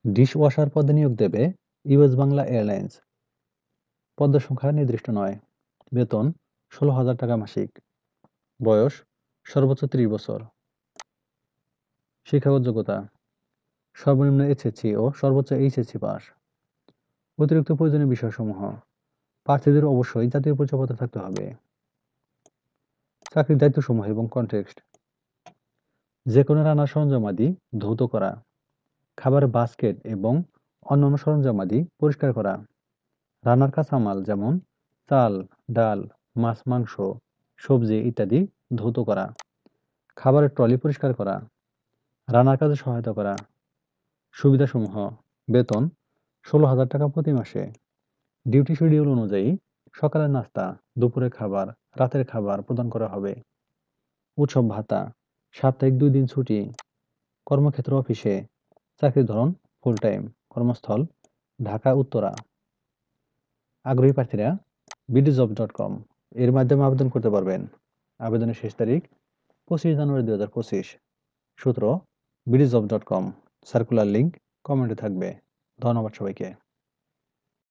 Dish washer পদে নিয়োগ দেবে ইউএস বাংলা এয়ারলাইন্স। পদের সংখ্যা নির্দিষ্ট নয়। বেতন ১৬,০০০ টাকা মাসিক। বয়স সর্বোচ্চ ৩০ বছর। শিক্ষাগত যোগ্যতা সর্বনিম্ন এইচএসসি ও সর্বোচ্চ এইচএসসি পাস। অতিরিক্ত প্রয়োজনীয় বিষয়সমূহ প্রার্থীদের অবশ্যই জাতীয় পরিচয়পত্র থাকতে হবে। চাকরির দায়িত্বসমূহ এবং কনটেক্সট যে কোনো রান্নার সরঞ্জামাদি ধৌত করা, খাবারের বাস্কেট এবং অন্যান্য সরঞ্জামাদি পরিষ্কার করা, রান্নার কাঁচামাল যেমন চাল, ডাল, মাছ, মাংস, সবজি ইত্যাদি ধৌত করা, খাবারের ট্রলি পরিষ্কার করা, রান্নার কাজে সহায়তা করা। সুবিধাসমূহ বেতন ১৬,০০০ টাকা প্রতি মাসে। ডিউটি শিডিউল অনুযায়ী সকালের নাস্তা, দুপুরের খাবার, রাতের খাবার প্রদান করা হবে। উৎসব ভাতা, সাপ্তাহিক ২ দিন ছুটি। কর্মক্ষেত্র অফিসে। চাকরির ধরন ফুল টাইম। কর্মস্থল ঢাকা উত্তরা। আগ্রহী প্রার্থীরা bdjob.com এর মাধ্যমে আবেদন করতে পারবেন। আবেদনের শেষ তারিখ ২৫ জানুয়ারি ২০২৫। সূত্র bdjob.com। সার্কুলার লিংক কমেন্টে থাকবে। ধন্যবাদ সবাইকে।